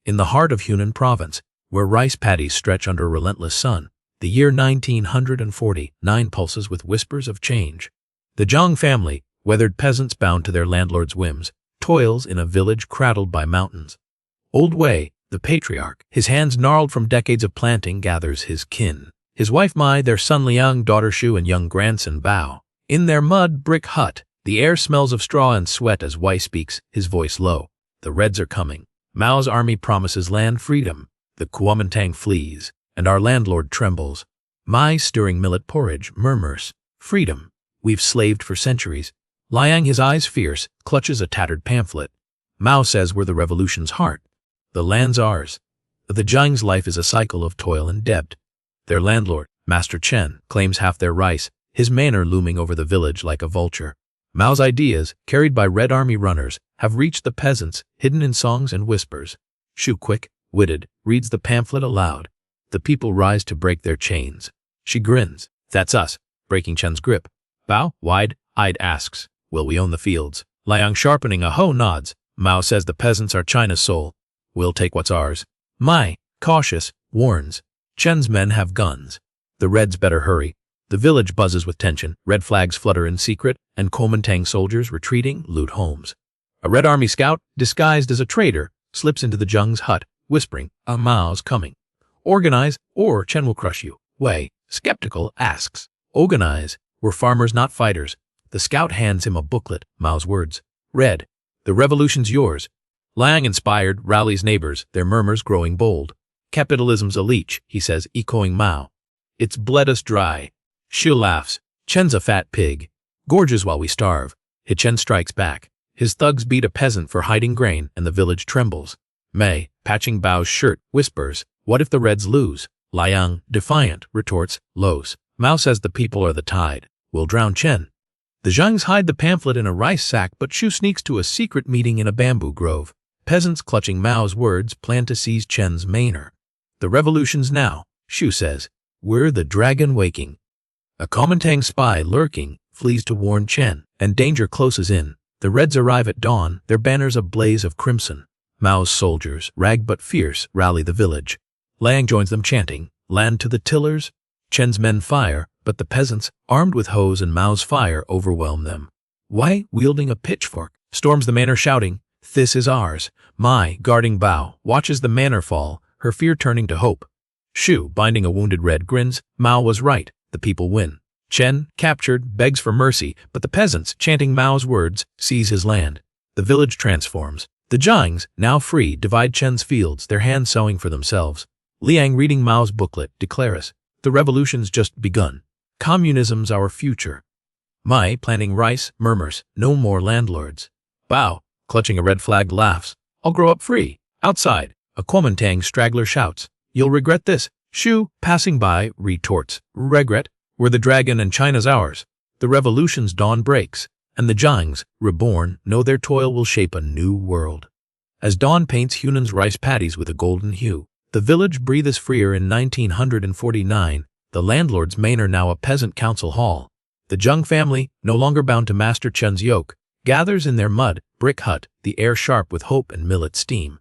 In the heart of Hunan province, where rice paddies stretch under a relentless sun, the year 1940 pulses with whispers of change. The Zhang family, weathered peasants bound to their landlord's whims, toils in a village cradled by mountains. Old Wei, the patriarch, his hands gnarled from decades of planting, gathers his kin. His wife Mai, their son Liang, daughter Shu, and young grandson Bao. In their mud brick hut, the air smells of straw and sweat as Wei speaks, his voice low. The Reds are coming. Mao's army promises land freedom. The Kuomintang flees, and our landlord trembles. Mai, stirring millet porridge, murmurs, "Freedom. We've slaved for centuries." Liang, his eyes fierce, clutches a tattered pamphlet. Mao says we're the revolution's heart. The land's ours. The Zhang's life is a cycle of toil and debt. Their landlord, Master Chen, claims half their rice, his manor looming over the village like a vulture. Mao's ideas, carried by Red Army runners, have reached the peasants, hidden in songs and whispers. Shu, quick-witted, reads the pamphlet aloud. The people rise to break their chains. She grins. "That's us," breaking Chen's grip. Bao, wide-eyed, asks, "Will we own the fields?" Liang, sharpening a hoe, nods. Mao says the peasants are China's soul. "We'll take what's ours." Mai, cautious, warns, "Chen's men have guns. The Reds better hurry." The village buzzes with tension. Red flags flutter in secret, and Kuomintang soldiers retreating loot homes. A Red Army scout, disguised as a trader, slips into the Zhang's hut, whispering, "Mao's coming. Organize, or Chen will crush you." Wei, skeptical, asks, "Organize? We're farmers, not fighters." The scout hands him a booklet, Mao's words. "Read. The revolution's yours." Liang, inspired, rallies neighbors, their murmurs growing bold. "Capitalism's a leech," he says, echoing Mao. "It's bled us dry." Shu laughs. "Chen's a fat pig. Gorges while we starve." Chen strikes back. His thugs beat a peasant for hiding grain, and the village trembles. Mei, patching Bao's shirt, whispers, "What if the Reds lose?" Liang, defiant, retorts, "Los." Mao says the people are the tide. We'll drown Chen. The Zhangs hide the pamphlet in a rice sack, but Shu sneaks to a secret meeting in a bamboo grove. Peasants, clutching Mao's words, plan to seize Chen's manor. "The revolution's now," Shu says. "We're the dragon waking." A Kuomintang spy, lurking, flees to warn Chen, and danger closes in. The Reds arrive at dawn, their banners a blaze of crimson. Mao's soldiers, ragged but fierce, rally the village. Liang joins them, chanting, "Land to the tillers." Chen's men fire, but the peasants, armed with hoes and Mao's fire, overwhelm them. Wei, wielding a pitchfork, storms the manor, shouting, "This is ours." Mai, guarding Bao, watches the manor fall, her fear turning to hope. Shu, binding a wounded Red, grins. Mao was right. The people win. Chen, captured, begs for mercy, but the peasants, chanting Mao's words, seize his land. The village transforms. The Zhangs, now free, divide Chen's fields, their hands sowing for themselves. Liang, reading Mao's booklet, declares, "The revolution's just begun. Communism's our future." Mai, planting rice, murmurs, "No more landlords." Bao, clutching a red flag, laughs, "I'll grow up free." Outside, a Kuomintang straggler shouts, "You'll regret this." Shu, passing by, retorts, "Regret? We're the dragon and China's ours." The revolution's dawn breaks, and the Zhangs, reborn, know their toil will shape a new world. As dawn paints Hunan's rice paddies with a golden hue, the village breathes freer. In 1949, the landlord's manor, now a peasant council hall. The Zhang family, no longer bound to Master Chen's yoke, gathers in their mud brick hut, the air sharp with hope and millet steam.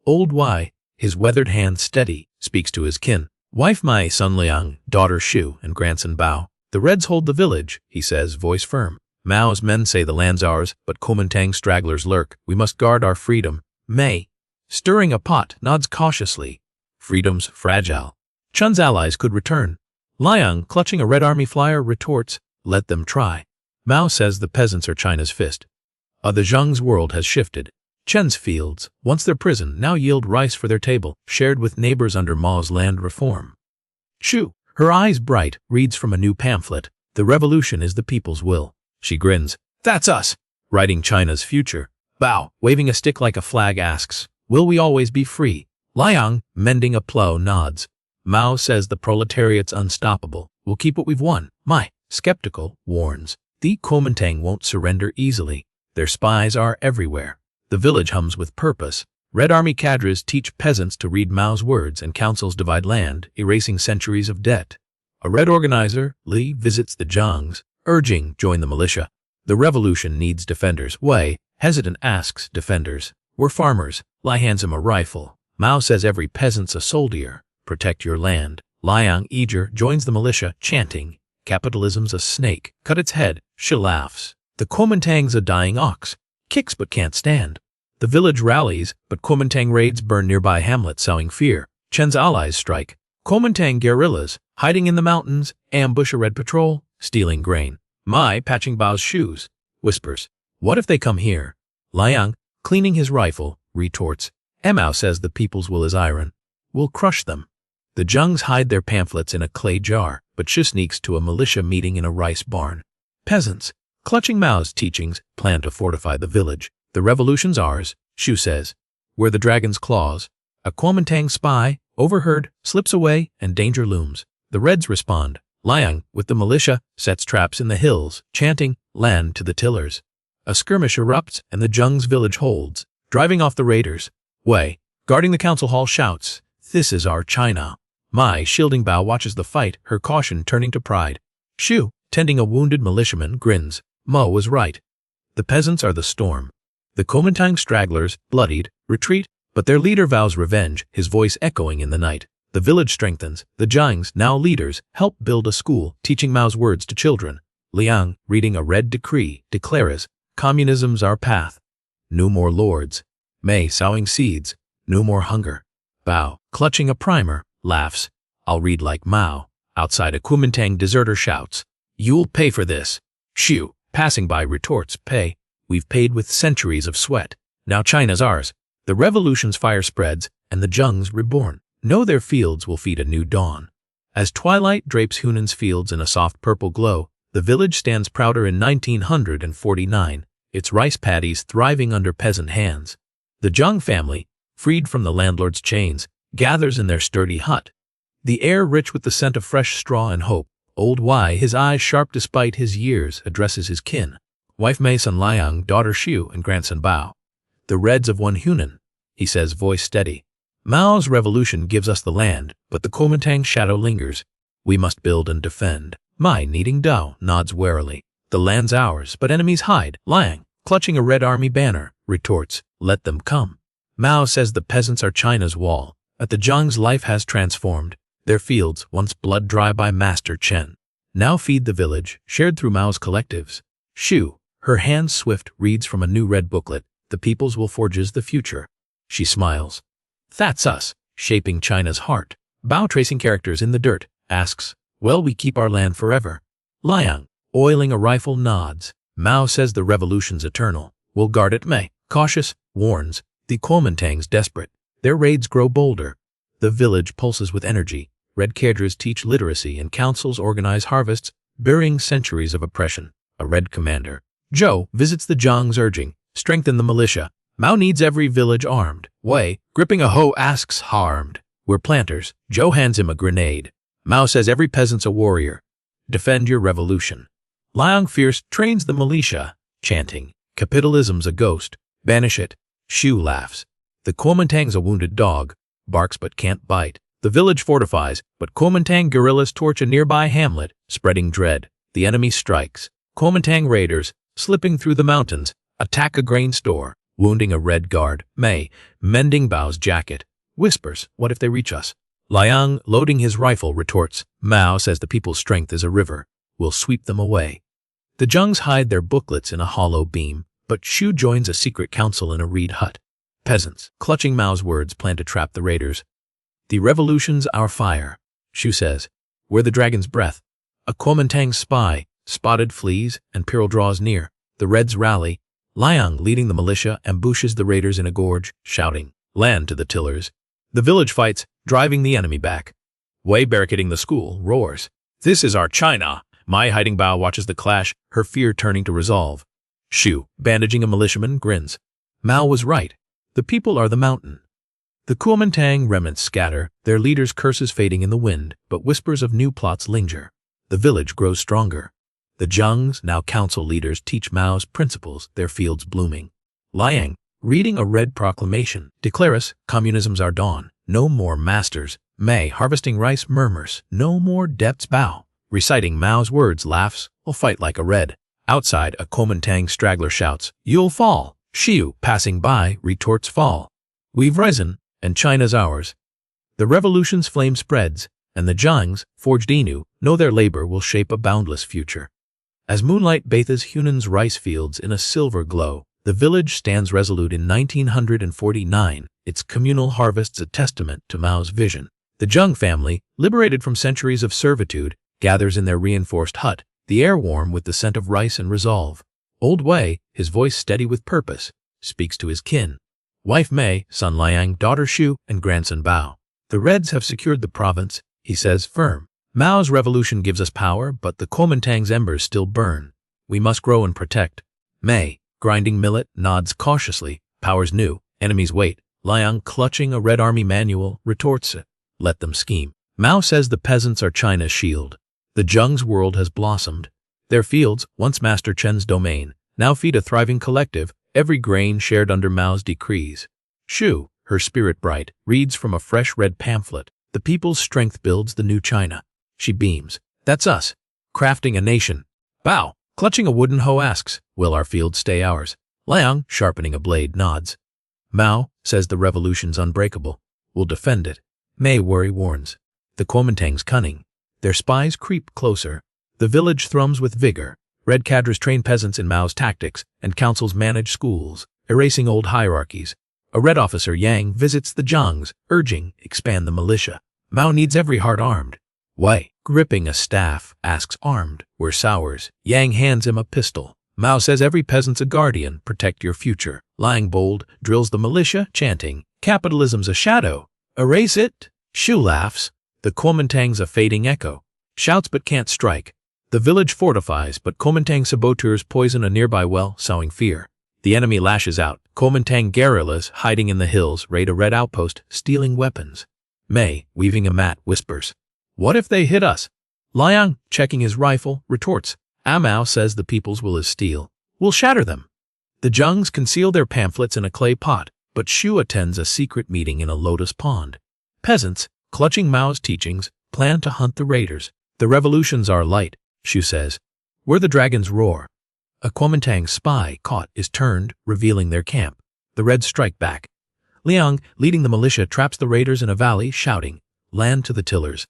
Old Wei, his weathered hands steady, speaks to his kin. Wife Mai, son Liang, daughter Shu, and grandson Bao. "The Reds hold the village," he says, voice firm. "Mao's men say the land's ours, but Kuomintang stragglers lurk. We must guard our freedom." Mei, stirring a pot, nods cautiously. "Freedom's fragile. Chen's allies could return." Liang, clutching a Red Army flyer, retorts, "Let them try." Mao says the peasants are China's fist. The Zhang's world has shifted. Chen's fields, once their prison, now yield rice for their table, shared with neighbors under Mao's land reform. Shu, her eyes bright, reads from a new pamphlet. "The revolution is the people's will." She grins. "That's us," writing China's future. Bao, waving a stick like a flag, asks, "Will we always be free?" Liang, mending a plow, nods. Mao says the proletariat's unstoppable. "We'll keep what we've won." Mai, skeptical, warns, "The Kuomintang won't surrender easily. Their spies are everywhere." The village hums with purpose. Red Army cadres teach peasants to read Mao's words, and councils divide land, erasing centuries of debt. A Red organizer, Li, visits the Zhangs, urging, "Join the militia." The revolution needs defenders. Wei, hesitant, asks, "Defenders? We're farmers." Li hands him a rifle. Mao says every peasant's a soldier. Protect your land. Liang Eager joins the militia, chanting, capitalism's a snake. Cut its head. She laughs. The Kuomintang's a dying ox. Kicks but can't stand. The village rallies, but Kuomintang raids burn nearby hamlets, sowing fear. Chen's allies strike. Kuomintang guerrillas, hiding in the mountains, ambush a red patrol, stealing grain. Mai, patching Bao's shoes, whispers, "What if they come here?" Liang, cleaning his rifle, retorts, "Mao says the people's will is iron. We'll crush them." The Zhengs hide their pamphlets in a clay jar, but Shi sneaks to a militia meeting in a rice barn. Peasants, clutching Mao's teachings, plan to fortify the village. "The revolution's ours," Shu says. "We're the dragon's claws." A Kuomintang spy, overheard, slips away, and danger looms. The Reds respond. Liang, with the militia, sets traps in the hills, chanting, "Land to the tillers." A skirmish erupts, and the Zheng's village holds, driving off the raiders. Wei, guarding the council hall, shouts, "This is our China." Mai, shielding Bao, watches the fight, her caution turning to pride. Shu, tending a wounded militiaman, grins. Mo was right. The peasants are the storm. The Kuomintang stragglers, bloodied, retreat, but their leader vows revenge, his voice echoing in the night. The village strengthens. The Zhengs, now leaders, help build a school, teaching Mao's words to children. Liang, reading a red decree, declares, "Communism's our path. No more lords." Mei, sowing seeds. "No more hunger." Bao, clutching a primer, laughs. "I'll read like Mao." Outside, a Kuomintang deserter shouts, "You'll pay for this." Shu, passing by, retorts, "Pay? We've paid with centuries of sweat. Now China's ours." The revolution's fire spreads, and the Zhengs, reborn, know their fields will feed a new dawn. As twilight drapes Hunan's fields in a soft purple glow, the village stands prouder in 1949, its rice paddies thriving under peasant hands. The Zheng family, freed from the landlord's chains, gathers in their sturdy hut. The air rich with the scent of fresh straw and hope. Old Wei, his eyes sharp despite his years, addresses his kin. Wife Mei, son Liang, daughter Shu, and grandson Bao. "The Reds of one Hunan," he says, voice steady. "Mao's revolution gives us the land, but the Kuomintang shadow lingers. We must build and defend." Mai, kneading dough, nods warily. "The land's ours, but enemies hide." Liang, clutching a red army banner, retorts, "Let them come." Mao says the peasants are China's wall. At the Zheng's, life has transformed. Their fields, once blood dry by Master Chen, now feed the village, shared through Mao's collectives. Shu, her hands swift, reads from a new red booklet, "The people's will forges the future." She smiles. "That's us, shaping China's heart." Bao, tracing characters in the dirt, asks, "Well, we keep our land forever?" Liang, oiling a rifle, nods. Mao says the revolution's eternal. "We'll guard it." Mei, cautious, warns. The Kuomintang's desperate. Their raids grow bolder. The village pulses with energy. Red cadres teach literacy and councils organize harvests, burying centuries of oppression. A red commander, Zhou, visits the Zheng's, urging, "Strengthen the militia." Mao needs every village armed. Wei, gripping a hoe, asks, "Harmed?" "We're planters." Zhou hands him a grenade. Mao says every peasant's a warrior. "Defend your revolution." Liang, fierce, trains the militia, chanting, "Capitalism's a ghost. Banish it." Shu laughs. The Kuomintang's a wounded dog, barks but can't bite. The village fortifies, but Kuomintang guerrillas torch a nearby hamlet, spreading dread. The enemy strikes. Kuomintang raiders, slipping through the mountains, attack a grain store, wounding a red guard. Mei, mending Bao's jacket, whispers, "What if they reach us?" Liang, loading his rifle, retorts, "Mao says the people's strength is a river. We'll sweep them away." The Zhengs hide their booklets in a hollow beam, but Shu joins a secret council in a reed hut. Peasants, clutching Mao's words, plan to trap the raiders. "The revolution's our fire," Shu says. "We're the dragon's breath." A Kuomintang spy, spotted, flees, and Piril draws near. The Reds rally. Liang, leading the militia, ambushes the raiders in a gorge, shouting, "Land to the tillers." The village fights, driving the enemy back. Wei, barricading the school, roars, "This is our China." Mai, hiding Bao, watches the clash, her fear turning to resolve. Shu, bandaging a militiaman, grins. Mao was right. The people are the mountain. The Kuomintang remnants scatter, their leaders' curses fading in the wind, but whispers of new plots linger. The village grows stronger. The Zhengs, now council leaders, teach Mao's principles, their fields blooming. Liang, reading a red proclamation, declares, "Communism's our dawn. No more masters." Mei, harvesting rice, murmurs, "No more debts." Bao, reciting Mao's words, laughs, "We'll fight like a red." Outside, a Kuomintang straggler shouts, "You'll fall." Shu, passing by, retorts, "Fall. We've risen." and China's ours. The revolution's flame spreads, and the Zhangs, forged anew, know their labor will shape a boundless future. As moonlight bathes Hunan's rice fields in a silver glow, the village stands resolute in 1949, its communal harvests a testament to Mao's vision. The Zhang family, liberated from centuries of servitude, gathers in their reinforced hut, the air warm with the scent of rice and resolve. Old Wei, his voice steady with purpose, speaks to his kin. Wife Mei, son Liang, daughter Xu, and grandson Bao. The Reds have secured the province, he says, firm. Mao's revolution gives us power, but the Kuomintang's embers still burn. We must grow and protect. Mei, grinding millet, nods cautiously. Power's new, enemies wait. Liang, clutching a Red Army manual, retorts it. Let them scheme. Mao says the peasants are China's shield. The Zhang's world has blossomed. Their fields, once Master Chen's domain, now feed a thriving collective, every grain shared under Mao's decrees. Xu, her spirit bright, reads from a fresh red pamphlet. The people's strength builds the new China. She beams. That's us. Crafting a nation. Bao, clutching a wooden hoe, asks, will our fields stay ours? Liang, sharpening a blade, nods. Mao says the revolution's unbreakable. We'll defend it. Mei warns. The Kuomintang's cunning. Their spies creep closer. The village thrums with vigor. Red cadres train peasants in Mao's tactics, and councils manage schools, erasing old hierarchies. A Red officer, Yang, visits the Zhangs, urging, expand the militia. Mao needs every heart armed. Wei, gripping a staff, asks, armed, we're sours. Yang hands him a pistol. Mao says every peasant's a guardian, protect your future. Liang bold, drills the militia, chanting, capitalism's a shadow. Erase it. Xu laughs. The Kuomintang's a fading echo. Shouts but can't strike. The village fortifies, but Kuomintang saboteurs poison a nearby well, sowing fear. The enemy lashes out. Kuomintang guerrillas, hiding in the hills, raid a Red outpost, stealing weapons. Mei, weaving a mat, whispers, what if they hit us? Liang, checking his rifle, retorts, Mao says the people's will is steel. We'll shatter them. The Zhangs conceal their pamphlets in a clay pot, but Xu attends a secret meeting in a lotus pond. Peasants, clutching Mao's teachings, plan to hunt the raiders. The revolution's our light, Xu says. Where the dragons roar. A Kuomintang spy, caught, is turned, revealing their camp. The Reds strike back. Liang, leading the militia, traps the raiders in a valley, shouting, land to the tillers.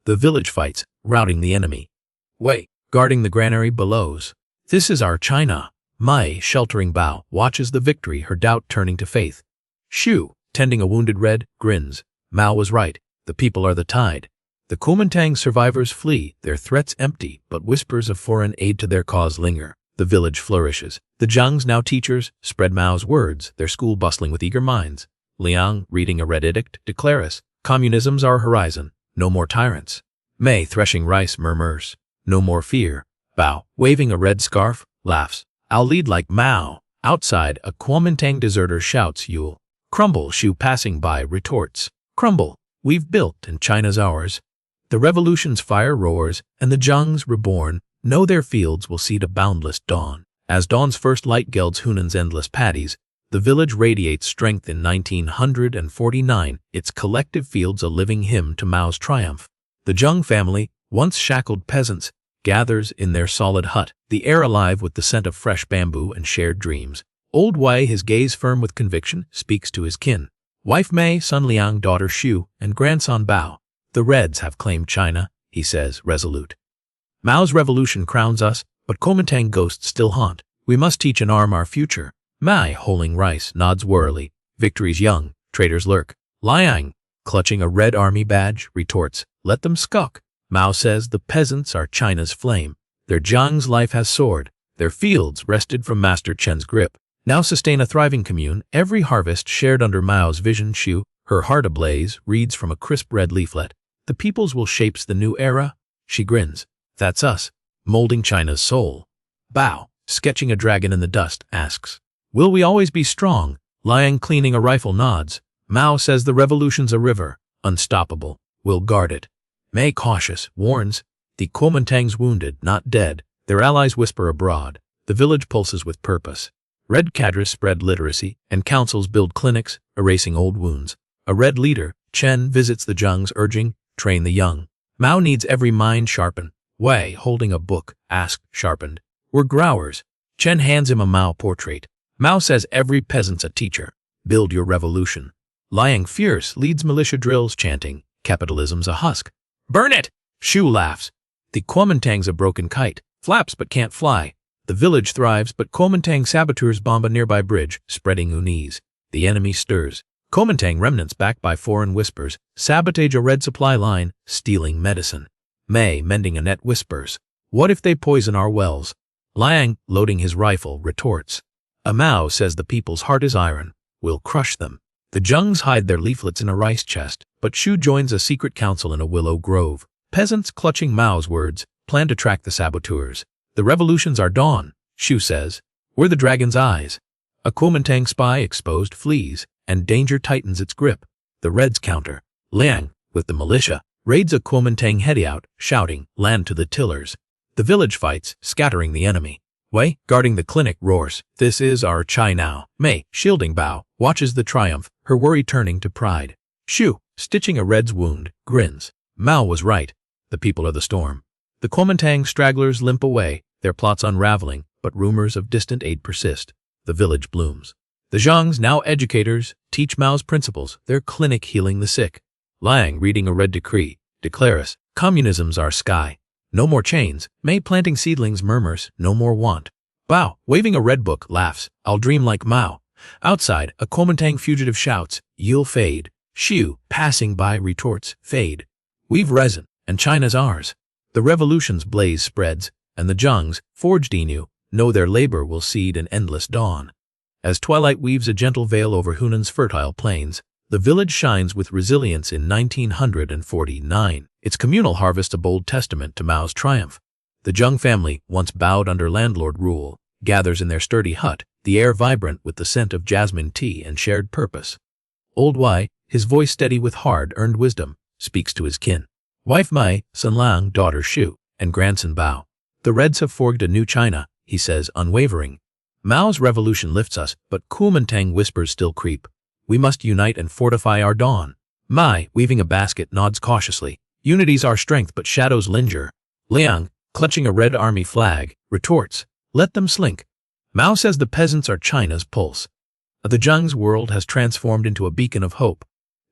The village fights, routing the enemy. Wei, guarding the granary, bellows, this is our China. Mei, sheltering Bao, watches the victory, her doubt turning to faith. Xu, tending a wounded Red, grins. Mao was right. The people are the tide. The Kuomintang survivors flee, their threats empty, but whispers of foreign aid to their cause linger. The village flourishes. The Zhangs, now teachers, spread Mao's words, their school bustling with eager minds. Liang, reading a Red edict, declares, communism's our horizon, no more tyrants. Mei, threshing rice, murmurs, no more fear. Bao, waving a Red scarf, laughs, I'll lead like Mao. Outside, a Kuomintang deserter shouts, you'll crumble. Xu, passing by, retorts, crumble. We've built, and China's ours. The revolution's fire roars, and the Zhangs, reborn, know their fields will see a boundless dawn. As dawn's first light gilds Hunan's endless paddies, the village radiates strength in 1949, its collective fields a living hymn to Mao's triumph. The Zhang family, once shackled peasants, gathers in their solid hut, the air alive with the scent of fresh bamboo and shared dreams. Old Wei, his gaze firm with conviction, speaks to his kin. Wife Mei, son Liang, daughter Xu, and grandson Bao. The Reds have claimed China, he says, resolute. Mao's revolution crowns us, but Kuomintang ghosts still haunt. We must teach and arm our future. Mei, holding rice, nods wearily. Victory's young, traitors lurk. Liang, clutching a Red Army badge, retorts, let them skulk. Mao says the peasants are China's flame. Their Zhang's life has soared. Their fields, wrested from Master Chen's grip, now sustain a thriving commune, every harvest shared under Mao's vision. Xu, her heart ablaze, reads from a crisp red leaflet. The people's will shapes the new era. She grins. That's us, molding China's soul. Bao, sketching a dragon in the dust, asks, will we always be strong? Liang, cleaning a rifle, nods. Mao says the revolution's a river, unstoppable. We'll guard it. Mei, cautious, warns, the Kuomintang's wounded, not dead. Their allies whisper abroad. The village pulses with purpose. Red cadres spread literacy, and councils build clinics, erasing old wounds. A Red leader, Chen, visits the Zhangs, urging, train the young. Mao needs every mind sharpened. Wei, holding a book, asks, sharpened, we're growers. Chen hands him a Mao portrait. Mao says every peasant's a teacher. Build your revolution. Liang fierce leads militia drills chanting, "Capitalism's a husk." "Burn it!" Shu laughs. The Kuomintang's a broken kite, flaps but can't fly. The village thrives, but Kuomintang saboteurs bomb a nearby bridge, spreading unease. The enemy stirs. Kuomintang remnants backed by foreign whispers sabotage a red supply line, stealing medicine. Mei, mending a net, whispers, "What if they poison our wells?" Liang, loading his rifle, retorts, "A Mao says the people's heart is iron. We'll crush them." The Zhengs hide their leaflets in a rice chest, but Shu joins a secret council in a willow grove. Peasants, clutching Mao's words, plan to track the saboteurs. "The revolution's our dawn," Shu says. "We're the dragon's eyes." A Kuomintang spy exposed flees, and danger tightens its grip. The Reds counter. Liang, with the militia, raids a Kuomintang hideout, shouting, "Land to the tillers." The village fights, scattering the enemy. Wei, guarding the clinic, roars, "This is our Chai now." Mei, shielding Bao, watches the triumph, her worry turning to pride. Shu, stitching a Red's wound, grins. Mao was right. The people are the storm. The Kuomintang stragglers limp away, their plots unraveling, but rumors of distant aid persist. The village blooms. The Zhengs, now educators, teach Mao's principles, their clinic healing the sick. Liang, reading a red decree, declares, "Communism's our sky." No more chains. Mei, planting seedlings, murmurs, "No more want." Bao, waving a red book, laughs, "I'll dream like Mao." Outside, a Kuomintang fugitive shouts, "You'll fade." Shu, passing by, retorts, "Fade. We've resin, and China's ours." The revolution's blaze spreads, and the Zhengs, forged anew, know their labor will seed an endless dawn. As twilight weaves a gentle veil over Hunan's fertile plains, the village shines with resilience in 1949. Its communal harvest a bold testament to Mao's triumph. The Zheng family, once bowed under landlord rule, gathers in their sturdy hut, the air vibrant with the scent of jasmine tea and shared purpose. Old Wei, his voice steady with hard-earned wisdom, speaks to his kin. Wife Mei, son Liang, daughter Shu, and grandson Bao. "The Reds have forged a new China," he says, unwavering. "Mao's revolution lifts us, but Kuomintang whispers still creep. We must unite and fortify our dawn." Mei, weaving a basket, nods cautiously. "Unity's our strength, but shadows linger." Liang, clutching a red army flag, retorts, "Let them slink." Mao says the peasants are China's pulse. The Zheng's world has transformed into a beacon of hope.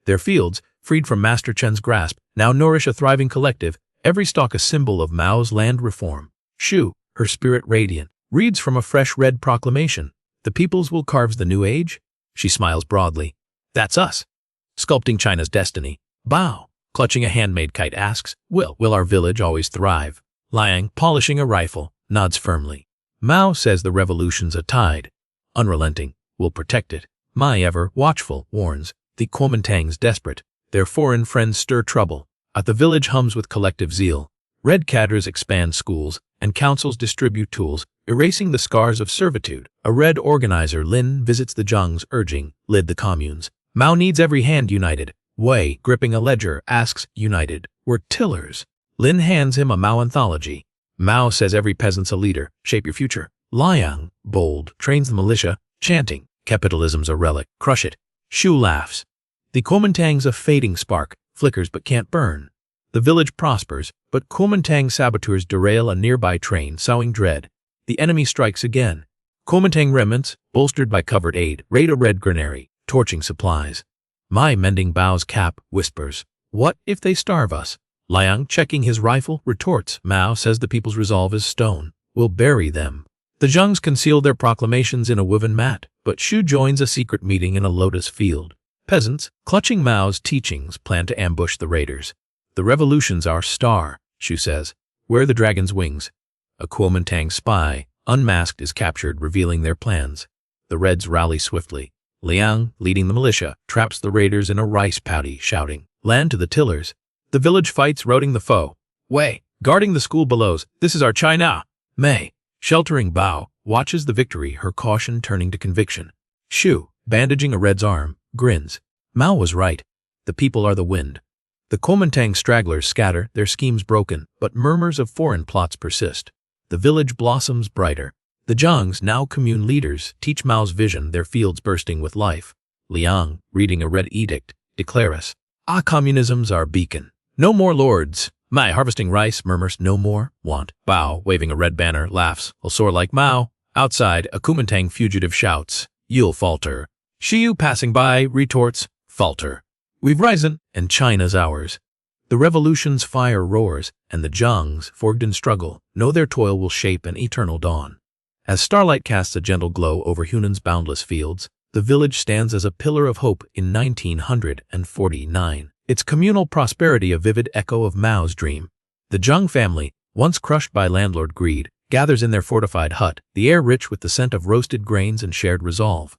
Their fields, freed from Master Chen's grasp, now nourish a thriving collective, every stalk a symbol of Mao's land reform. Shu, her spirit radiant, reads from a fresh red proclamation. "The peoples will carve the new age?" She smiles broadly. "That's us, sculpting China's destiny." Bao, clutching a handmade kite, asks, Will our village always thrive?" Liang, polishing a rifle, nods firmly. Mao says the revolution's a tide. Unrelenting, we'll protect it. Mei, ever watchful, warns, "The Kuomintang's desperate. Their foreign friends stir trouble." At the village hums with collective zeal. Red cadres expand schools, and councils distribute tools, erasing the scars of servitude. A red organizer, Lin, visits the Zhengs, urging, "Lid the communes." Mao needs every hand united. Wei, gripping a ledger, asks, "United, we're tillers." Lin hands him a Mao anthology. Mao says every peasant's a leader, shape your future. Liang, bold, trains the militia, chanting, "Capitalism's a relic, crush it." Shu laughs. The Kuomintang's a fading spark, flickers but can't burn. The village prospers, but Kuomintang saboteurs derail a nearby train, sowing dread. The enemy strikes again. Kuomintang remnants, bolstered by covered aid, raid a red granary, torching supplies. Mei, mending Bao's cap, whispers, "What if they starve us?" Liang, checking his rifle, retorts, "Mao says the people's resolve is stone. We'll bury them." The Zhengs conceal their proclamations in a woven mat, but Shu joins a secret meeting in a lotus field. Peasants, clutching Mao's teachings, plan to ambush the raiders. "The revolution's our star," Shu says. "We're the dragon's wings." A Kuomintang spy, unmasked, is captured, revealing their plans. The Reds rally swiftly. Liang, leading the militia, traps the raiders in a rice paddy, shouting, "Land to the tillers." The village fights, routing the foe. Wei, guarding the school, bellows, "This is our China." Mei, sheltering Bao, watches the victory, her caution turning to conviction. Shu, bandaging a Red's arm, grins. Mao was right. The people are the wind. The Kuomintang stragglers scatter, their schemes broken, but murmurs of foreign plots persist. The village blossoms brighter. The Zhengs, now commune leaders, teach Mao's vision, their fields bursting with life. Liang, reading a red edict, declares, Communism's our beacon. No more lords." Mei, harvesting rice, murmurs, "No more want." Bao, waving a red banner, laughs, "I'll soar like Mao." Outside, a Kuomintang fugitive shouts, "You'll falter." Shiyu, passing by, retorts, falter. We've risen, and China's ours. The revolution's fire roars, and the Zhangs, forged in struggle, know their toil will shape an eternal dawn. As starlight casts a gentle glow over Hunan's boundless fields, the village stands as a pillar of hope in 1949. Its communal prosperity a vivid echo of Mao's dream. The Zhang family, once crushed by landlord greed, gathers in their fortified hut, the air rich with the scent of roasted grains and shared resolve.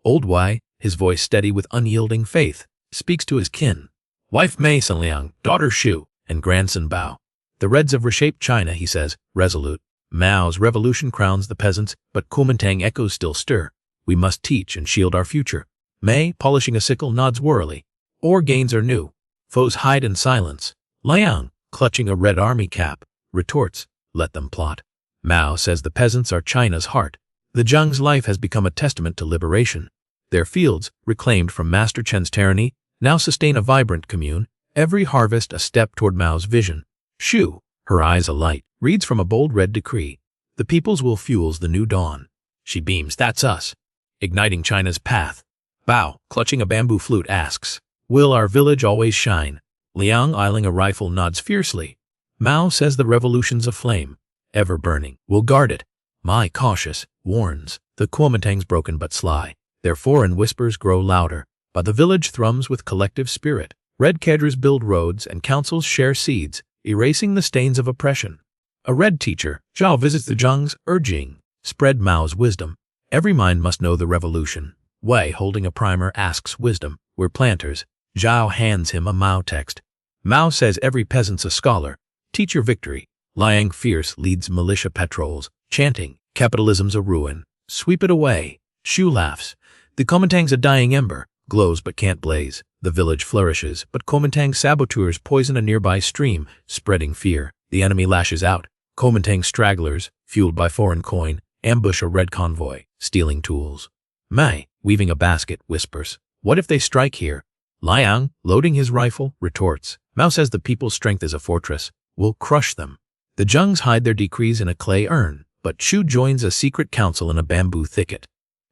Old Wei, his voice steady with unyielding faith, speaks to his kin. Wife Mei Sanliang, daughter Xu, and grandson Bao. The Reds have reshaped China, he says, resolute. Mao's revolution crowns the peasants, but Kuomintang echoes still stir. We must teach and shield our future. Mei, polishing a sickle, nods wearily. Or gains are new. Foes hide in silence. Liang, clutching a red army cap, retorts, let them plot. Mao says the peasants are China's heart. The Zhang's life has become a testament to liberation. Their fields, reclaimed from Master Chen's tyranny, now sustain a vibrant commune, every harvest a step toward Mao's vision. Xu, her eyes alight, reads from a bold red decree. The people's will fuels the new dawn. She beams, that's us, igniting China's path. Bao, clutching a bamboo flute, asks, will our village always shine? Liang, eyeing a rifle, nods fiercely. Mao says the revolution's a flame, ever burning. We'll guard it. Mai, cautious, warns. The Kuomintang's broken but sly. Their foreign whispers grow louder, but the village thrums with collective spirit. Red cadres build roads and councils share seeds, erasing the stains of oppression. A red teacher, Zhao, visits the Zhangs, urging, spread Mao's wisdom. Every mind must know the revolution. Wei, holding a primer, asks wisdom. We're planters. Zhao hands him a Mao text. Mao says every peasant's a scholar. Teach your victory. Liang, fierce, leads militia patrols, chanting, capitalism's a ruin. Sweep it away. Xu laughs. The Kuomintang's a dying ember, glows but can't blaze. The village flourishes, but Kuomintang saboteurs poison a nearby stream, spreading fear. The enemy lashes out. Kuomintang stragglers, fueled by foreign coin, ambush a red convoy, stealing tools. Mei, weaving a basket, whispers, what if they strike here? Liang, loading his rifle, retorts, Mao says the people's strength is a fortress. We'll crush them. The Zhangs hide their decrees in a clay urn, but Xu joins a secret council in a bamboo thicket.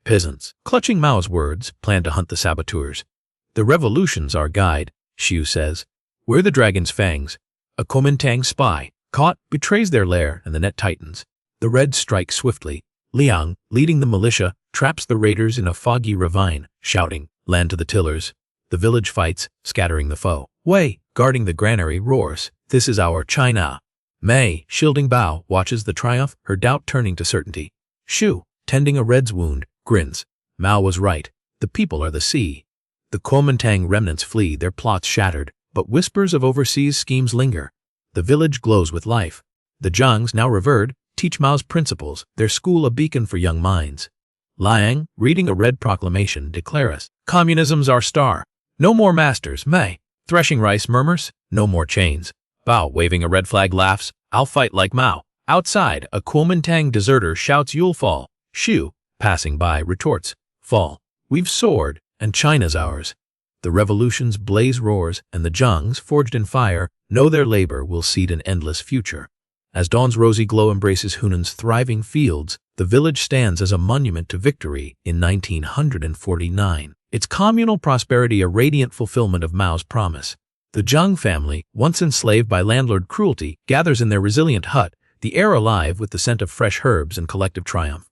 Peasants, clutching Mao's words, plan to hunt the saboteurs. The revolution's our guide, Xu says. We're the dragon's fangs. A Kuomintang spy, caught, betrays their lair, and the net tightens. The Reds strike swiftly. Liang, leading the militia, traps the raiders in a foggy ravine, shouting, land to the tillers. The village fights, scattering the foe. Wei, guarding the granary, roars, this is our China. Mei, shielding Bao, watches the triumph, her doubt turning to certainty. Xu, tending a Red's wound, grins. Mao was right. The people are the sea. The Kuomintang remnants flee, their plots shattered, but whispers of overseas schemes linger. The village glows with life. The Zhangs, now revered, teach Mao's principles, their school a beacon for young minds. Liang, reading a red proclamation, declares, communism's our star. No more masters. Mei, threshing rice, murmurs, no more chains. Bao, waving a red flag, laughs, I'll fight like Mao. Outside, a Kuomintang deserter shouts, you'll fall. Xu, passing by, retorts, fall. We've soared, and China's ours. The revolution's blaze roars, and the Zhangs, forged in fire, know their labor will seed an endless future. As dawn's rosy glow embraces Hunan's thriving fields, the village stands as a monument to victory in 1949. Its communal prosperity a radiant fulfillment of Mao's promise. The Zhang family, once enslaved by landlord cruelty, gathers in their resilient hut, the air alive with the scent of fresh herbs and collective triumph.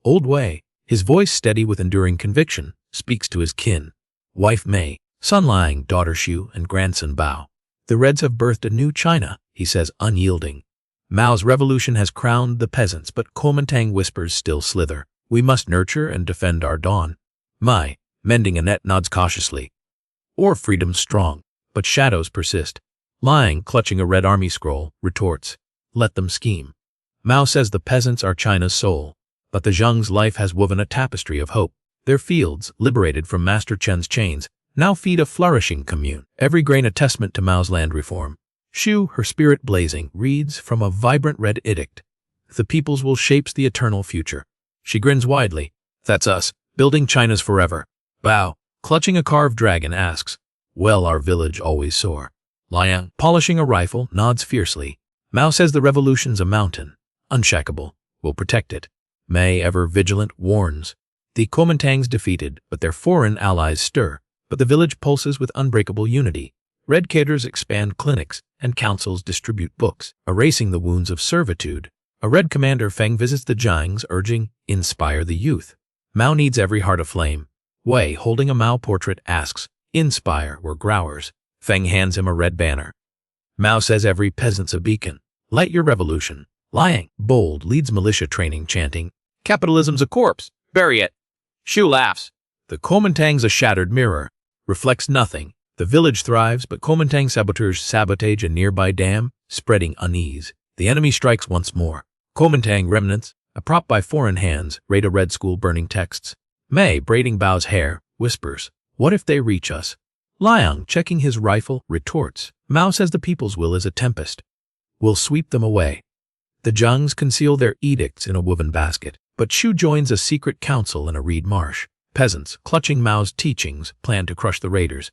Old Wei, his voice steady with enduring conviction, speaks to his kin. Wife Mei, son Liang, daughter Xu, and grandson Bao. The Reds have birthed a new China, he says, unyielding. Mao's revolution has crowned the peasants, but Kuomintang whispers still slither. We must nurture and defend our dawn. Mei, mending a net, nods cautiously. Or freedom's strong, but shadows persist. Liang, clutching a red army scroll, retorts, let them scheme. Mao says the peasants are China's soul, but the Zhang's life has woven a tapestry of hope. Their fields, liberated from Master Chen's chains, now feed a flourishing commune, every grain a testament to Mao's land reform. Xu, her spirit blazing, reads from a vibrant red edict. The people's will shapes the eternal future. She grins widely. That's us, building China's forever. Bao, clutching a carved dragon, asks, will our village always soar? Liang, polishing a rifle, nods fiercely. Mao says the revolution's a mountain, unshackable, we'll protect it. Mei, ever vigilant, warns. The Kuomintang's defeated, but their foreign allies stir. but the village pulses with unbreakable unity. Red cadres expand clinics, and councils distribute books, erasing the wounds of servitude. A red commander Feng visits the Jiangs, urging, "Inspire the youth." Mao needs every heart aflame. Wei, holding a Mao portrait, asks, "Inspire, we're growers." Feng hands him a red banner. Mao says every peasant's a beacon. "Light your revolution." Liang, bold, leads militia training, chanting, "Capitalism's a corpse. Bury it." Shu laughs. The Kuomintang's a shattered mirror. Reflects nothing. The village thrives, but Kuomintang saboteurs sabotage a nearby dam, spreading unease. The enemy strikes once more. Kuomintang remnants, a prop by foreign hands, raid a red school burning texts. Mei, braiding Bao's hair, whispers, "What if they reach us?" Liang, checking his rifle, retorts, "Mao says the people's will is a tempest. We'll sweep them away." The Jiangs conceal their edicts in a woven basket, but Shu joins a secret council in a reed marsh. Peasants, clutching Mao's teachings, plan to crush the raiders.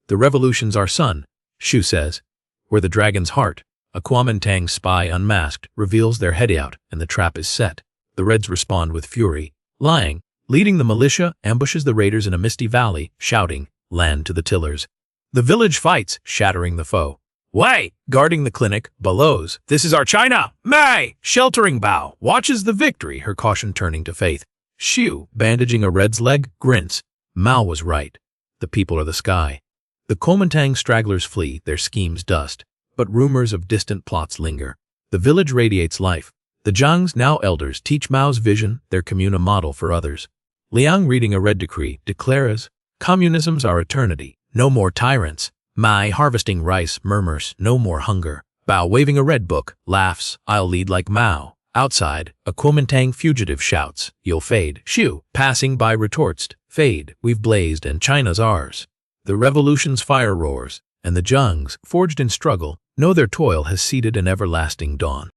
"The revolution's our son," Shu says. "We're the dragon's heart." A Kuomintang spy unmasked reveals their hideout, and the trap is set. The Reds respond with fury. Liang, leading the militia, ambushes the raiders in a misty valley, shouting, "Land to the tillers." The village fights, shattering the foe. Wei, guarding the clinic, bellows, "This is our China!" Mei, sheltering Bao, watches the victory, her caution turning to faith. Shu, bandaging a Red's leg, grins. Mao was right. The people are the sky. The Kuomintang stragglers flee, their schemes dust. But rumors of distant plots linger. The village radiates life. The Jiangs, now elders, teach Mao's vision, their commune a model for others. Liang, reading a red decree, declares, "Communism's our eternity. No more tyrants." Mai, harvesting rice, murmurs, "No more hunger." Bao, waving a red book, laughs, "I'll lead like Mao." Outside, a Kuomintang fugitive shouts, "You'll fade." Shu, passing by, retorts, "Fade, we've blazed and China's ours." The revolution's fire roars, and the Jiangs, forged in struggle, know their toil has seeded an everlasting dawn.